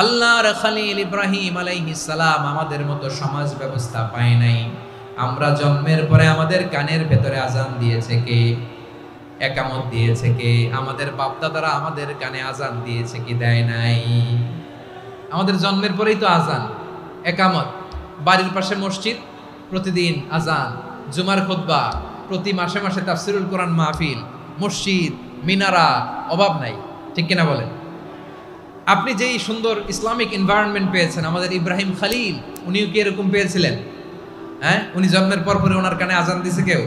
আল্লাহর খলিল ইব্রাহিম আলাইহিস সালাম আমাদের মতো সমাজ ব্যবস্থা পায় নাই। আমরা জন্মের পরে আমাদের কানের ভেতরে আজান দিয়েছে কে? একামত দিয়েছে কে? আমাদের বাপদাদারা আমাদের কানে আজান দিয়েছে কি? দেয় নাই। আমাদের জন্মের পরেই তো আজান, একামত, বাড়ির পাশে মসজিদ, প্রতিদিন আজান, জুমার খুতবা, প্রতি মাসে মাসে তাফসিরুল কোরআন মাহফিল, মসজিদ, মিনারা, অভাব নাই। ঠিক কিনা বলেন? আপনি যেই সুন্দর ইসলামিক এনভায়রনমেন্ট পেয়েছেন, আমাদের ইব্রাহিম খলিল উনিও কি এরকম পেয়েছিলেন? হ্যাঁ, উনি জন্মের পর পরে ওনার কানে আজান দিছে কেউ?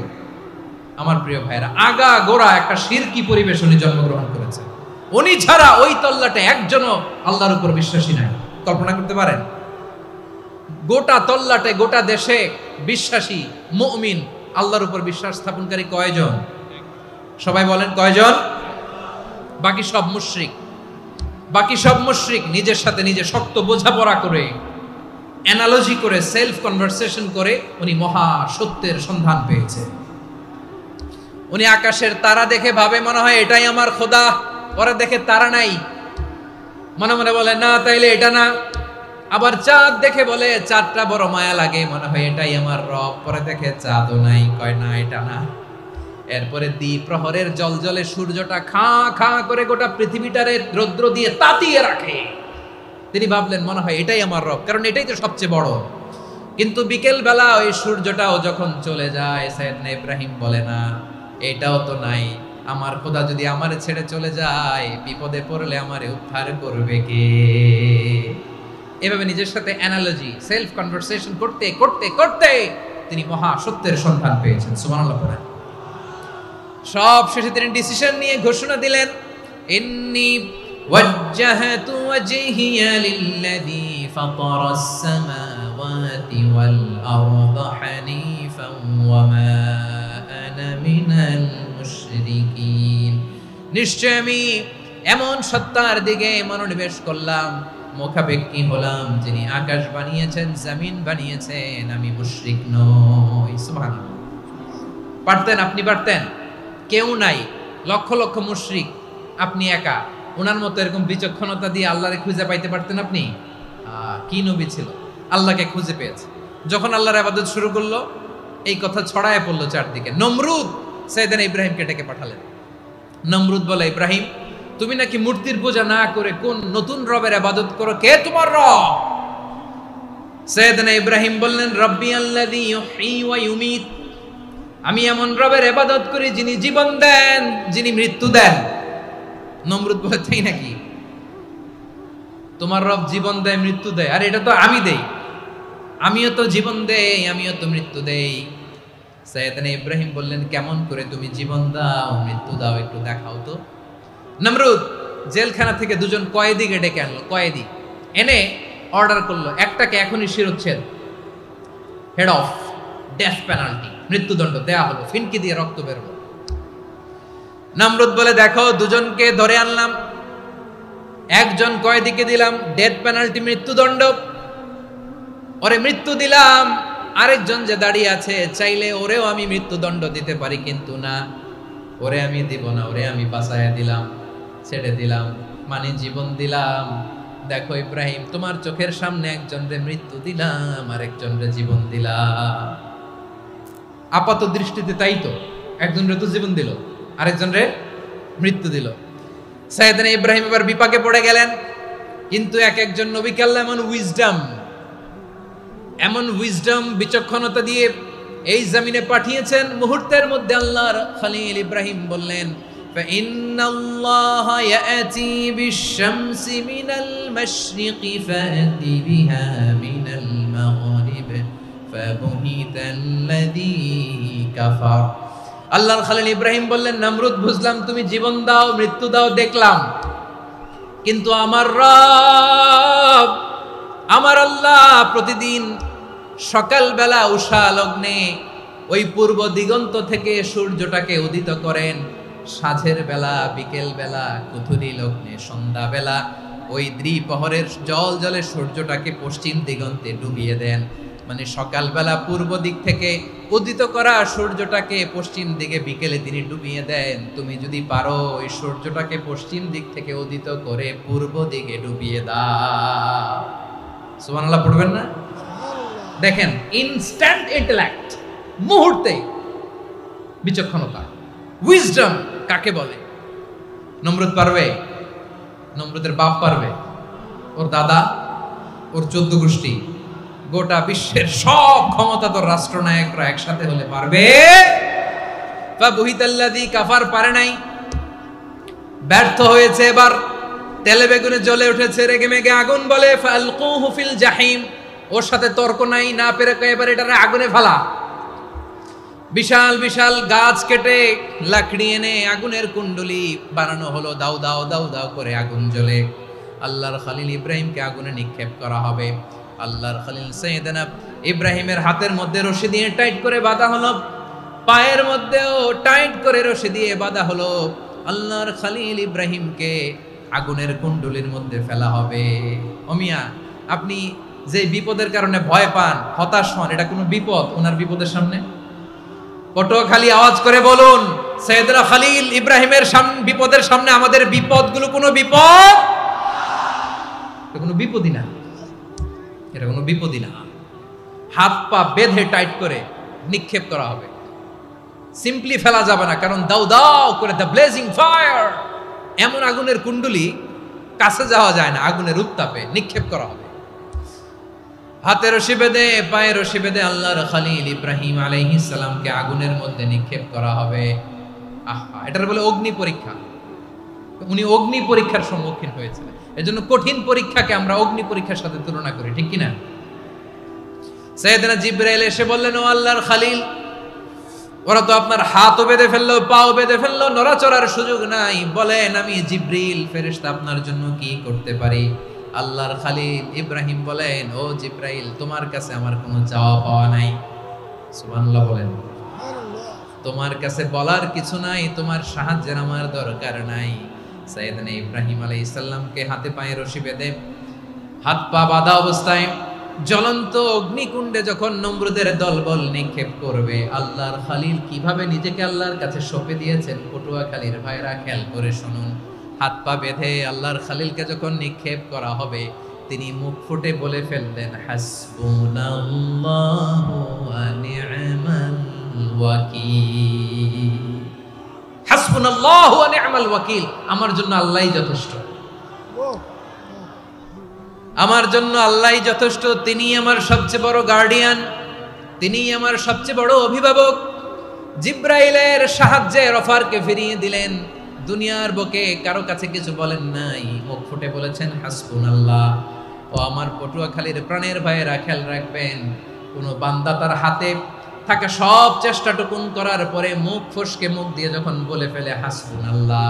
আমার প্রিয় ভাইরা, আগা গোড়া একটা শিরকি পরিবেশ উনি জন্মগ্রহণ করেছে। উনি ছাড়া ওই তল্লাটে একজনও আল্লাহর উপর বিশ্বাসী নাই। কল্পনা করতে পারেন? গোটা তল্লাটে, গোটা দেশে বিশ্বাসী মুমিন, আল্লাহর উপর বিশ্বাস স্থাপনকারী কয়জন? সবাই বলেন কয়জন? বাকি সব মুশরিক। বাকি সব মুশরিক নিজের সাথে নিজে শক্ত বোঝাপড়া করে, অ্যানালজি করে, সেলফ কনভারসেশন করে উনি মহা সত্যের সন্ধান পেয়েছে। উনি আকাশের তারা দেখে ভাবে মনে হয় এটাই আমার খোদা। পরে দেখে তারা নাই, মনে মনে বলে না তাইলে এটা না। আবার চাঁদ দেখে বলে চাঁদটা বড় মায়া লাগে, মনে হয় এটাই আমার রব। পরে দেখে চাঁদও নাই, কয় না এটা না। এরপরে দ্বীপ প্রহরের জলজলে সূর্যটা খাঁ খাঁ করে গোটা পৃথিবীটারে রৌদ্র দিয়ে তাতিয়ে রাখে। তিনি ভাবলেন মনে হয় এটাই আমার রব, কারণ এটাই তো সবচেয়ে বড়। কিন্তু বিকেল বেলা ওই সূর্যটাও যখন চলে যায়, সাইয়েদনা ইব্রাহিম বলে না এটাও তো নাই। আমার খোদা যদি আমারে ছেড়ে চলে যায়, বিপদে পড়লে আমারে উদ্ধার করবে কে? এভাবে নিজের সাথে অ্যানালজি, সেলফ কনভারসেশন করতে করতে করতে তিনি মহা সত্যের সন্ধান পেয়েছেন। সুবহানাল্লাহ পড়েন। সব শেষে তিনি ডিসিশন নিয়ে ঘোষণা দিলেন, ইন্নী ওয়াজ্জাহাতু ওয়াজহিয়া লিল্লাযী ফাতারাস সামাওয়াতি ওয়াল আরদা হানিফান ওয়া মা আনা মিনাল মুশরিকিন। নিশ্চয় আমি এমন সত্তার দিকে মনোনিবেশ করলাম, মুখাপেক্ষী হলাম, যিনি আকাশ বানিয়েছেন, জমিন বানিয়েছেন, আমি মুশরিক নই। সুবহানাল্লাহ। পারতেন? আপনি পারতেন? কেউ নাই, লক্ষ লক্ষ মুশরিক, আপনি একা। ওনার মতো এরকম বিচক্ষণতা দিয়ে আল্লাহরে খুঁজে পাইতে পারতেন আপনি? কি নবী ছিল, আল্লাহকে খুঁজে পেয়েছে। যখন আল্লাহর ইবাদত শুরু করলো, এই কথা ছড়ায় পড়লো চারদিকে। নমরুদ সাইয়েদনা ইব্রাহিমকে ডেকে পাঠালেন। নমরুদ বলে, ইব্রাহিম তুমি নাকি মূর্তির পূজা না করে কোন নতুন রবের ইবাদত করো, কে তোমার রব? সাইয়েদনা ইব্রাহিম বললেন, রব্বি আল্লাযী ইউহয়ী ওয়া ইউমীত, আমি এমন রবের ইবাদত করি যিনি জীবন দেন, যিনি মৃত্যু দেন। নমরুদ বলে, তাই নাকি? তোমার রব জীবন দেয়, মৃত্যু দেয়? আর এটা তো আমি দেই, আমিও তো জীবন দেই, আমিও তো মৃত্যু দেই। সাইয়েদনা ইব্রাহিম বললেন, কেমন করে তুমি জীবন দাও, মৃত্যু দাও, একটু দেখাও তো। নমরুদ জেলখানা থেকে দুজন কয়েদিকে ডেকে আনলো। কয়েদি এনে অর্ডার করলো, একটাকে এখনই শিরোচ্ছেদ, হেড অফ, ডেথ পেনাল্টি, মৃত্যুদণ্ড দেয়া হলো, ফিনকি দিয়ে রক্ত বেরোলো। নমরুদ বলে, দেখো দুজনকে ধরে আনলাম, একজন কয়েদিকে দিলাম ডেথ পেনাল্টি, মৃত্যুদণ্ড, ওরে মৃত্যু দিলাম। আরেকজন যে দাঁড়িয়ে আছে, চাইলে ওরেও আমি মৃত্যুদণ্ড দিতে পারি, কিন্তু না, ওরে আমি দিব না, ওরে আমি বাঁচাইয়া দিলাম, ছেড়ে দিলাম, মানে জীবন দিলাম। দেখো ইব্রাহিম, তোমার চোখের সামনে একজনরে মৃত্যু দিলাম, আরেকজনরে জীবন দিলাম। আপাত দৃষ্টিতে তাই তো, একজনরে তো জীবন দিল, আরেকজনরে মৃত্যু দিল। সাইয়েদনা ইব্রাহিম এবার বিপাকে পড়ে গেলেন। কিন্তু এক একজন নবীকে আল্লাহ এমন উইজডম, বিচক্ষণতা দিয়ে এই জমিনে পাঠিয়েছেন। মুহূর্তের মধ্যে আল্লাহর খলিল ইব্রাহিম বললেন, ফাইন্নাল্লাহা ইয়াতি বিশ-শামসি মিনাল মাশরিকি ফাতি বিহা মিনাল মাগরিব ফাবুহিতাল্লাযী কাফার। আল্লাহর খলিল ইব্রাহিম বললেন, নমরুদ বুঝলাম তুমি জীবন দাও, মৃত্যু দাও, দেখলাম, কিন্তু আমার রব, আমার আল্লাহ প্রতিদিন সকালবেলা উষা লগ্নে ওই পূর্ব দিগন্ত থেকে সূর্যটাকে উদিত করেন, সাঁঝের বেলা, বিকেল বেলা, কুথুরি লগ্নে, সন্ধ্যা বেলা ওই দ্বিপ্রহরের জল জলে সূর্যটাকে পশ্চিম দিগন্তে ডুবিয়ে দেন। মানে সকালবেলা পূর্ব দিক থেকে উদিত করা সূর্যটাকে পশ্চিম দিকে বিকেলে তিনি ডুবিয়ে দেন। তুমি যদি পারো ওই সূর্যটাকে পশ্চিম দিক থেকে উদিত করে পূর্ব দিকে ডুবিয়ে দাও। সুবহানাল্লাহ পড়বেন না? দেখেন, ইনস্ট্যান্ট ইন্টেলেক্ট, মুহূর্তে বিচক্ষণতা, উইজডম কাকে বলে? নমরুদ পারবে? নমরুদের বাপ পারবে? ওর দাদা, ওর 14 গোষ্ঠী, গোটা বিশ্বের সব ক্ষমতাধর রাষ্ট্রনায়করা একসাথে হলে পারবে? ফাবুহিতাল্লাযী কাফার, পারে নাই, ব্যর্থ হয়েছে। এবার তেলে বেগুনে জ্বলে উঠেছে, রেগে মেগে আগুন বলে ফালকুহু ফিল জাহিম। ওর সাথে তর্ক নাই, না পেরে এবার এটারে আগুনে ফেলা। বিশাল বিশাল গাছ কেটে লাকড়ি এনে আগুনের কুণ্ডলি বানানো হলো, দাও দাও দাও দাও করে আগুন জ্বলে। আল্লাহর খলিল ইব্রাহিমকে আগুনে নিক্ষেপ করা হবে। আল্লাহর খলিল সাইয়েদনা ইব্রাহিমের হাতের মধ্যে রশি দিয়ে টাইট করে বাঁধা হলো, পায়ের মধ্যেও টাইট করে রশি দিয়ে বাঁধা হলো। আল্লাহর খলিল ইব্রাহিমকে আগুনের কুণ্ডলির মধ্যে ফেলা হবে। ওমিয়া, আপনি যে বিপদের কারণে ভয় পান, হতাশ হন, এটা কোনো বিপদ ওনার বিপদের সামনে? পটুয়াখালী আওয়াজ করে বলুন, সাইয়েদনা খলিল ইব্রাহিমের বিপদের সামনে আমাদের বিপদগুলো কোনো বিপদ? এটা কোনো বিপদই না, এটা কোনো বিপদই না। হাত পা বেঁধে টাইট করে নিক্ষেপ করা হবে, সিম্পলি ফেলা যাবে না, কারণ দাও দাও করে দ্য ব্লেজিং ফায়ার, এমন আগুনের কুণ্ডলি, কাছে যাওয়া যায় না, আগুনের উত্তাপে নিক্ষেপ করা হবে। হাতে রশি বেঁধে, পায়ে রশি বেঁধে আল্লাহর খলিল ইব্রাহিম আলাইহিস সালামকে আগুনের মধ্যে নিক্ষেপ করা হবে। আহা, এটার বলে অগ্নি পরীক্ষা। উনি অগ্নি পরীক্ষার সম্মুখীন হয়েছিলেন। এজন্য কঠিন পরীক্ষাকে আমরা অগ্নি পরীক্ষার সাথে তুলনা করি, ঠিক কি না? সাইয়েদনা জিবরাইল এসে বললেন, ও আল্লাহর খলিল, ওরা তো আপনার হাতও বেঁধে ফেললো, পাও বেঁধে ফেললো, নড়াচড়ার সুযোগ নাই, বলেন আমি জিবরিল ফেরেশতা আপনার জন্য কি করতে পারি? আল্লাহর খলিল ইব্রাহিম বলেন, ও জিবরাইল, তোমার কাছে আমার কোনো চাওয়া পাওয়া নাই। সুবহানাল্লাহ বলেন। তোমার কাছে বলার কিছু নাই, তোমার সাহায্যের আমার দরকার নাই। সাইয়েদনা ইব্রাহিম আলাইহিস সালামকে হাতে পায়ে রশি বেঁধে, হাত পা বাঁধা অবস্থায় জ্বলন্ত অগ্নিকুণ্ডে যখন নমরুদের দলবল নিক্ষেপ করবে, আল্লাহর খলিল কিভাবে নিজেকে আল্লাহর কাছে সঁপে দিয়েছেন, পটুয়াখালীর ভাইরা খেয়াল করে শুনুন। হাত পা বেঁধে আল্লাহর খলিলকে যখন নিক্ষেপ করা হবে, তিনি মুখ ফুটে বলে ফেললেন, হাসবুনাল্লাহু ওয়া নি'মাল ওয়াকিল। হাসবুনাল্লাহু ওয়া নি'মাল ওয়াকিল, আমার জন্য আল্লাহই যথেষ্ট, আমার জন্য আল্লাহই যথেষ্ট। তিনি আমার সবচেয়ে বড় গার্ডিয়ান, তিনি আমার সবচেয়ে বড় অভিভাবক। জিব্রাইলের সাহায্যে অফারকে ফিরিয়ে দিলেন। দুনিয়ার বুকে কারো কাছে কিছু বলেন নাই, মুখ ফুটে বলেছেন হাসবুনাল্লাহ। ও আমার পটুয়াখালীর প্রাণের ভাইয়েরা, খেয়াল রাখবেন, কোনো বান্দা তার হাতে থাকা সব চেষ্টাটুকুন করার পরে মুখ ফসকে মুখ দিয়ে যখন বলে ফেলে হাসবুনাল্লাহ,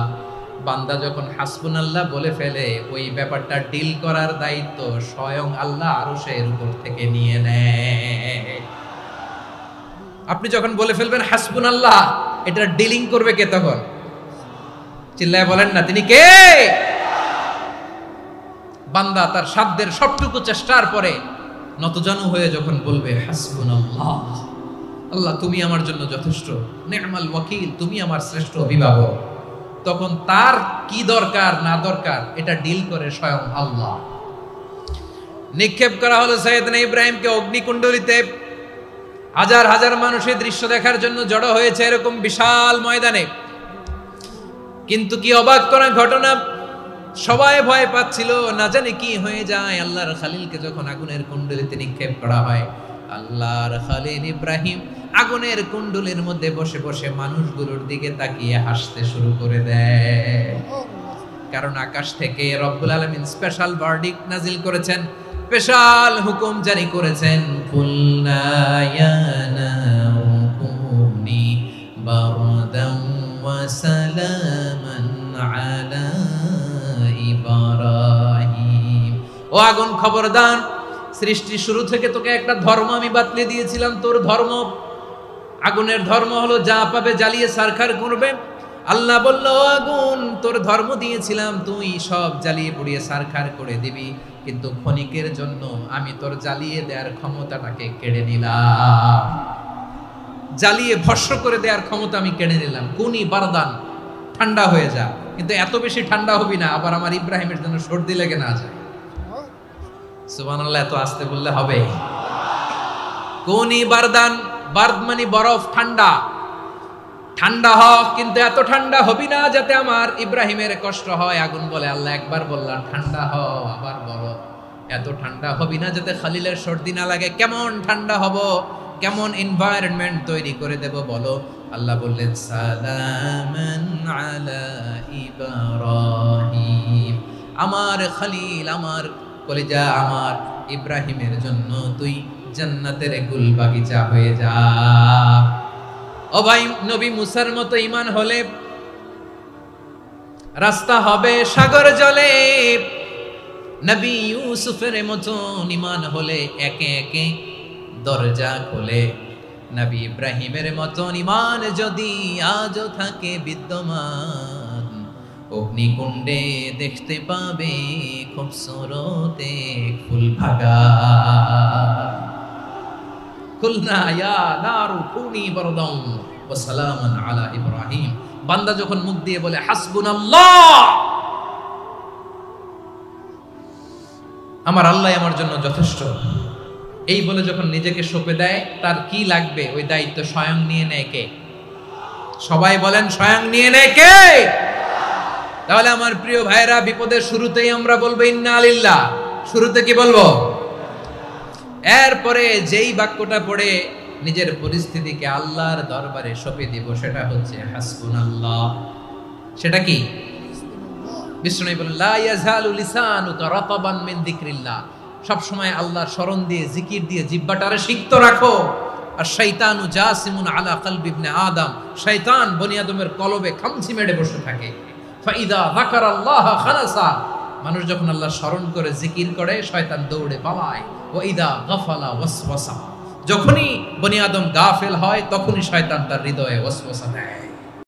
বান্দা যখন হাসবুনাল্লাহ বলে ফেলে, ওই ব্যাপারটা ডিল করার দায়িত্ব স্বয়ং আল্লাহ আরশের উপর থেকে নিয়ে নেয়। আপনি যখন বলে ফেলবেন হাসবুনাল্লাহ, এটা ডিলিং করবে কে তখন? চিল্লায় বলেন না, তিনি কে? বান্দা তার সাধ্যের সবটুকু চেষ্টার পরে নতজানু হয়ে যখন বলবে হাসবুনাল্লাহ, আল্লাহ তুমি আমার জন্য যথেষ্ট, নি'মাল ওয়াকিল, তুমি আমার শ্রেষ্ঠ অভিভাবক, তখন তার কি দরকার না দরকার এটা ডিল করে স্বয়ং আল্লাহ। নিক্ষেপ করা হলো সাইয়েদনা ইব্রাহিমকে অগ্নিকুণ্ডলিতে। হাজার হাজার মানুষের দৃশ্য দেখার জন্য জড়ো হয়েছে এরকম বিশাল ময়দানে। কিন্তু কি অবাক করা ঘটনা, সবাই ভয় পাচ্ছিল, না জানে কি হয়ে যায়। আল্লাহর খলিলকে যখন আগুনের কুণ্ডলিতে নিক্ষেপ করা হয়, আল্লাহর খলিল ইব্রাহিম আগুনের কুণ্ডলীর মধ্যে বসে বসে মানুষগুলোর দিকে তাকিয়ে হাসতে শুরু করে দেয়। কারণ আকাশ থেকে রব্বুল আলামিন স্পেশাল ভার্ডিক্ট নাজিল করেছেন, স্পেশাল হুকুম জারি করেছেন, কুলনা ইয়া নারু কুনি বারদান ওয়া সালামান আলা ইব্রাহিম। ও আগুন, খবরদার, সৃষ্টির শুরু থেকে তোকে একটা ধর্ম আমি বাতলে দিয়েছিলাম। তোর ধর্ম, আগুনের ধর্ম হলো যা পাবে জ্বালিয়ে সারখার করবে। আল্লাহ বলল, আগুন তোর ধর্ম দিয়েছিলাম, তুই সব জ্বালিয়ে পুড়িয়ে ছারখার করে দিবি, কিন্তু ক্ষণিকের জন্য আমি তোর জ্বালিয়ে দেওয়ার ক্ষমতাটাকে কেড়ে নিলাম, জ্বালিয়ে ভস্ম করে দেওয়ার ক্ষমতা আমি কেড়ে নিলাম। কুনি বারদান, ঠান্ডা হয়ে যা, কিন্তু এত বেশি ঠান্ডা হবি না আবার আমার ইব্রাহিমের জন্য সর্দি লেগে না যায়। সুবহানাল্লাহ, এত আস্তে বললে হবে? কুনি বারদান, বারদ মানে বরফ, ঠান্ডা, ঠান্ডা হ, কিন্তু এত ঠান্ডা হবি না যাতে আমার ইব্রাহিমের কষ্ট হয়। আগুন বলে, আল্লাহ একবার বললাম ঠান্ডা হ, আবার বলো এত ঠান্ডা হবি না যাতে খালিলের সর্দি না লাগে। কেমন ঠান্ডা হব, কেমন এনভায়রনমেন্ট তৈরি করে দেব বলো? আল্লাহ বললেন, সালামান আলা ইব্রাহিম, আমার খলিল, আমার কলিজা, আমার ইব্রাহিমের জন্য তুই জান্নাতের গুল বাগিচা হয়ে যা। ও ভাই, নবী মুসার মতো ঈমান হলে রাস্তা হবে সাগর জলে, নবী ইউসুফের মতো ঈমান হলে একে একে দরজা খোলে, নবী ইব্রাহিমের মতো ঈমান যদি আজও থাকে বিদ্যমান, অগ্নিকুণ্ডে দেখতে পাবে খুবসুরত এক ফুল ভাগা। কুলনা ইয়া নারু কুনি বারদান ওয়া সালামান আলা ইব্রাহিম। বান্দা যখন মুখ দিয়ে বলে হাসবুনাল্লাহ, আমার আল্লাহ আমার জন্য যথেষ্ট, এই বলে যখন নিজেকে সঁপে দেয়, তার কি লাগবে ওই দায়িত্ব স্বয়ং নিয়ে নেয় কে? সবাই বলেন, স্বয়ং নিয়ে নেয় কে? তাহলে আমার প্রিয় ভাইরা, বিপদের শুরুতেই আমরা বলবো ইন্না লিল্লাহ। শুরুতে কি বলবো? এরপরে যেই বাক্যটা পড়ে নিজের পরিস্থিতিকে আল্লাহর দরবারে সঁপে দিব, সেটা হচ্ছে হাসবুনাল্লাহ। সেটা কি? বিষ্ণু বলেন, লা ইয়াজালু লিসানুকা রাতাবান মিন যিকরিল্লাহ, সব সময় আল্লাহর স্মরণ দিয়ে, জিকির দিয়ে জিহ্বাটারে সিক্ত রাখো। আর শয়তানু জাসিমুন আলা কলবি ইবনে আদম, শয়তান বনি আদমের কলবে খামচি মেরে বসে থাকে। ফাইদা যাকারাল্লাহ খানাসা, মানুষ যখন আল্লাহর স্মরণ করে জিকির করে, শয়তান দৌড়ে পালায়। ওয়া ইদা গাফালা ওয়াসওয়াসা, যখনই বনি আদম গাফেল হয় তখনই শয়তান তার হৃদয়ে ওয়াসওয়াসা দেয়।